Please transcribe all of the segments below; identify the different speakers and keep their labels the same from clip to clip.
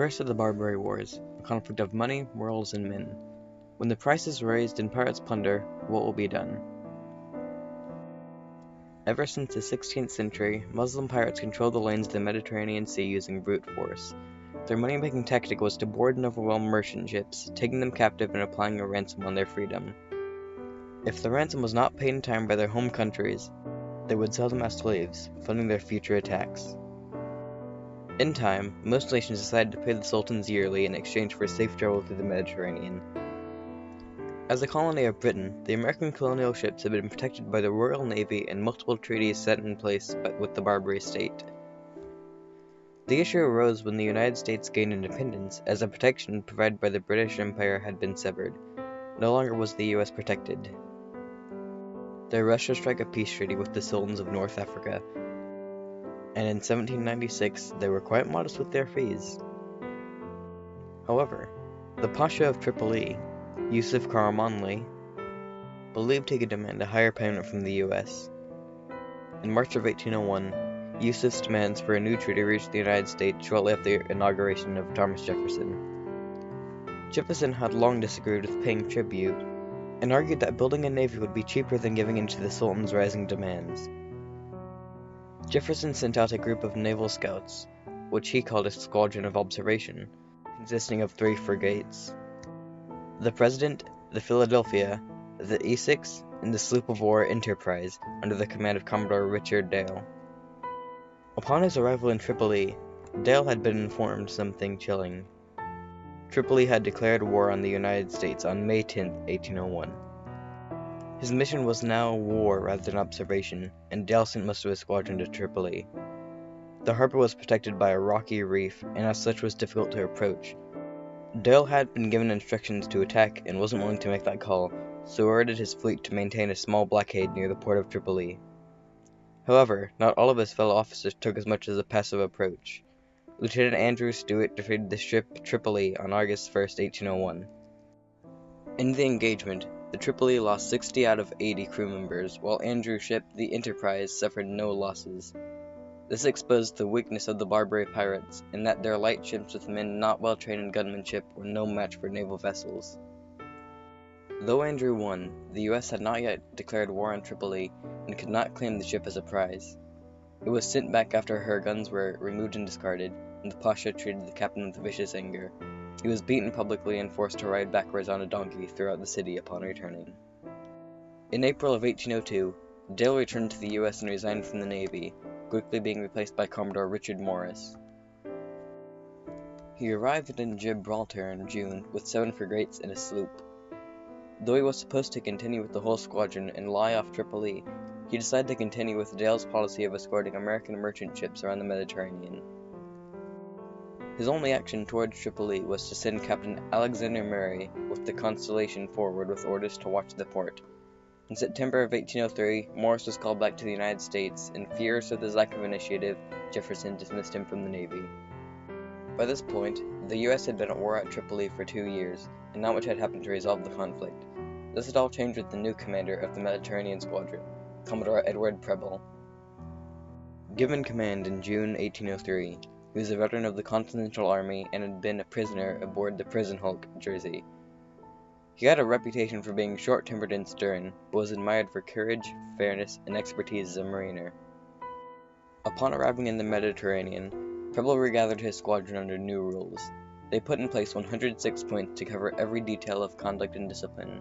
Speaker 1: first of the Barbary Wars, a conflict of money, morals, and men. When the price is raised and pirates plunder, what will be done? Ever since the 16th century, Muslim pirates controlled the lanes of the Mediterranean Sea using brute force. Their money-making tactic was to board and overwhelm merchant ships, taking them captive and applying a ransom on their freedom. If the ransom was not paid in time by their home countries, they would sell them as slaves, funding their future attacks. In time, most nations decided to pay the sultans yearly in exchange for safe travel through the Mediterranean. As a colony of Britain, the American colonial ships had been protected by the Royal Navy and multiple treaties set in place with the Barbary state. The issue arose when the United States gained independence, as the protection provided by the British Empire had been severed. No longer was the US protected. They rushed to strike a peace treaty with the sultans of North Africa, and in 1796 they were quite modest with their fees. However, the Pasha of Tripoli, Yusuf Karamanli, believed he could demand a higher payment from the US. In March of 1801, Yusuf's demands for a new treaty reached the United States shortly after the inauguration of Thomas Jefferson. Jefferson had long disagreed with paying tribute, and argued that building a navy would be cheaper than giving in to the Sultan's rising demands. Jefferson sent out a group of naval scouts, which he called a squadron of observation, consisting of 3 frigates: the President, the Philadelphia, the Essex, and the sloop of war Enterprise, under the command of Commodore Richard Dale. Upon his arrival in Tripoli, Dale had been informed something chilling. Tripoli had declared war on the United States on May 10, 1801. His mission was now war rather than observation, and Dale sent most of his squadron to Tripoli. The harbor was protected by a rocky reef, and as such was difficult to approach. Dale had been given instructions to attack and wasn't willing to make that call, so ordered his fleet to maintain a small blockade near the port of Tripoli. However, not all of his fellow officers took as much as a passive approach. Lieutenant Andrew Stewart defeated the ship Tripoli on August 1, 1801. In the engagement, the Tripoli lost 60 out of 80 crew members, while Andrew's ship, the Enterprise, suffered no losses. This exposed the weakness of the Barbary pirates, in that their light ships with men not well trained in gunmanship were no match for naval vessels. Though Andrew won, the US had not yet declared war on Tripoli and could not claim the ship as a prize. It was sent back after her guns were removed and discarded, and the Pasha treated the captain with vicious anger. He was beaten publicly and forced to ride backwards on a donkey throughout the city upon returning. In April of 1802, Dale returned to the US and resigned from the Navy, quickly being replaced by Commodore Richard Morris. He arrived in Gibraltar in June with 7 frigates and a sloop. Though he was supposed to continue with the whole squadron and lie off Tripoli, he decided to continue with Dale's policy of escorting American merchant ships around the Mediterranean. His only action towards Tripoli was to send Captain Alexander Murray with the Constellation forward with orders to watch the port. In September of 1803, Morris was called back to the United States, and furious with his lack of initiative, Jefferson dismissed him from the Navy. By this point, the US had been at war at Tripoli for 2 years, and not much had happened to resolve the conflict. This had all changed with the new commander of the Mediterranean Squadron, Commodore Edward Preble. Given command in June 1803, he was a veteran of the Continental Army and had been a prisoner aboard the prison hulk Jersey. He had a reputation for being short-tempered and stern, but was admired for courage, fairness, and expertise as a mariner. Upon arriving in the Mediterranean, Preble regathered his squadron under new rules. They put in place 106 points to cover every detail of conduct and discipline.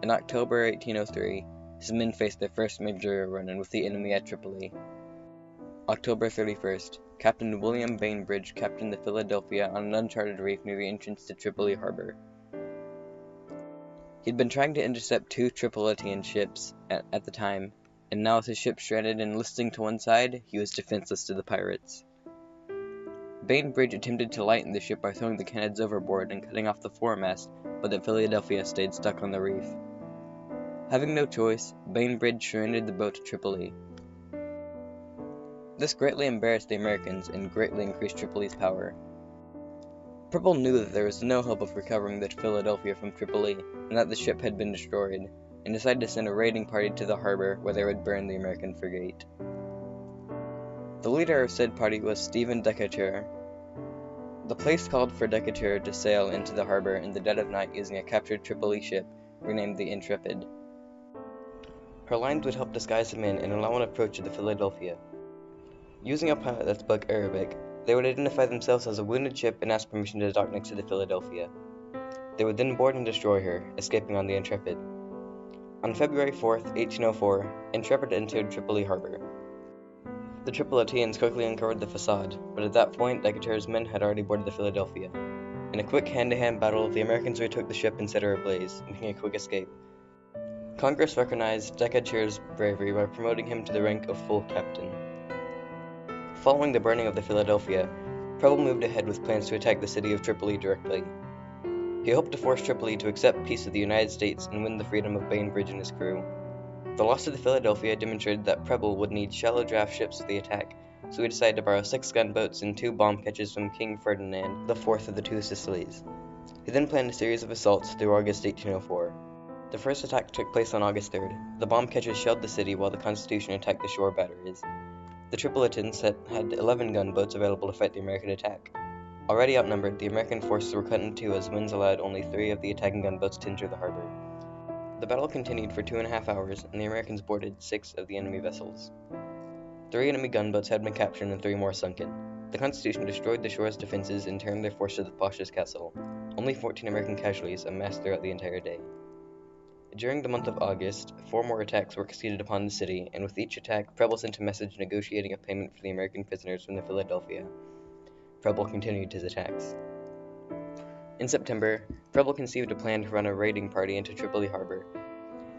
Speaker 1: In October 1803, his men faced their first major run-in with the enemy at Tripoli. October 31st, Captain William Bainbridge captained the Philadelphia on an uncharted reef near the entrance to Tripoli harbor. He had been trying to intercept 2 Tripolitan ships at the time, and now with his ship stranded and listing to one side, he was defenseless to the pirates. Bainbridge attempted to lighten the ship by throwing the cannons overboard and cutting off the foremast, but the Philadelphia stayed stuck on the reef. Having no choice, Bainbridge surrendered the boat to Tripoli. This greatly embarrassed the Americans and greatly increased Tripoli's power. Preble knew that there was no hope of recovering the Philadelphia from Tripoli, and that the ship had been destroyed, and decided to send a raiding party to the harbor where they would burn the American frigate. The leader of said party was Stephen Decatur. The place called for Decatur to sail into the harbor in the dead of night using a captured Tripoli ship renamed the Intrepid. Her lines would help disguise the men and allow an approach to the Philadelphia. Using a pilot that spoke Arabic, they would identify themselves as a wounded ship and ask permission to dock next to the Philadelphia. They would then board and destroy her, escaping on the Intrepid. On February 4th, 1804, Intrepid entered Tripoli harbor. The Tripolitans quickly uncovered the facade, but at that point, Decatur's men had already boarded the Philadelphia. In a quick hand-to-hand battle, the Americans retook the ship and set her ablaze, making a quick escape. Congress recognized Decatur's bravery by promoting him to the rank of full captain. Following the burning of the Philadelphia, Preble moved ahead with plans to attack the city of Tripoli directly. He hoped to force Tripoli to accept peace with the United States and win the freedom of Bainbridge and his crew. The loss of the Philadelphia demonstrated that Preble would need shallow draft ships for the attack, so he decided to borrow 6 gunboats and 2 bomb catches from King Ferdinand, the fourth of the 2 Sicilies. He then planned a series of assaults through August 1804. The first attack took place on August 3rd. The bomb catches shelled the city while the Constitution attacked the shore batteries. The Tripolitans had 11 gunboats available to fight the American attack. Already outnumbered, the American forces were cut in two as winds allowed only 3 of the attacking gunboats to enter the harbor. The battle continued for 2.5 hours, and the Americans boarded 6 of the enemy vessels. 3 enemy gunboats had been captured and 3 more sunken. The Constitution destroyed the shore's defenses and turned their force to the Pasha's castle. Only 14 American casualties amassed throughout the entire day. During the month of August, 4 more attacks were succeeded upon the city, and with each attack, Preble sent a message negotiating a payment for the American prisoners from the Philadelphia. Preble continued his attacks. In September, Preble conceived a plan to run a raiding party into Tripoli harbor.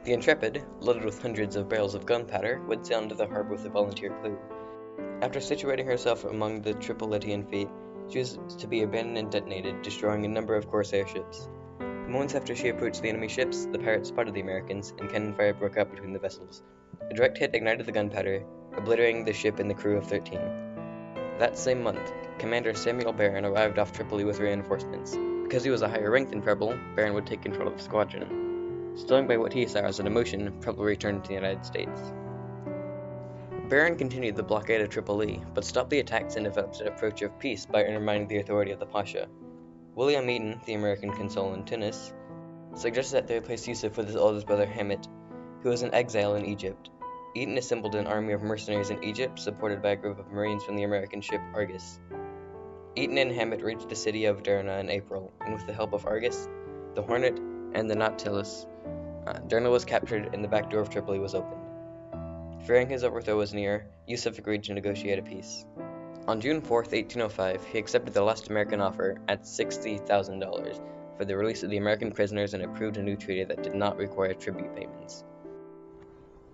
Speaker 1: The Intrepid, loaded with hundreds of barrels of gunpowder, would sail into the harbor with a volunteer crew. After situating herself among the Tripolitan fleet, she was to be abandoned and detonated, destroying a number of corsair ships. Moments after she approached the enemy ships, the pirates spotted the Americans, and cannon fire broke out between the vessels. A direct hit ignited the gunpowder, obliterating the ship and the crew of 13. That same month, Commander Samuel Barron arrived off Tripoli with reinforcements. Because he was a higher rank than Preble, Barron would take control of the squadron. Stung by what he saw as an emotion, Preble returned to the United States. Barron continued the blockade of Tripoli, but stopped the attacks and developed an approach of peace by undermining the authority of the Pasha. William Eaton, the American consul in Tunis, suggested that they replace Yusuf with his oldest brother Hamid, who was in exile in Egypt. Eaton assembled an army of mercenaries in Egypt, supported by a group of Marines from the American ship Argus. Eaton and Hamid reached the city of Derna in April, and with the help of Argus, the Hornet, and the Nautilus, Derna was captured and the back door of Tripoli was opened. Fearing his overthrow was near, Yusuf agreed to negotiate a peace. On June 4, 1805, he accepted the last American offer at $60,000 for the release of the American prisoners and approved a new treaty that did not require tribute payments.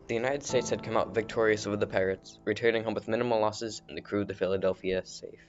Speaker 1: The United States had come out victorious over the pirates, returning home with minimal losses and the crew of the Philadelphia safe.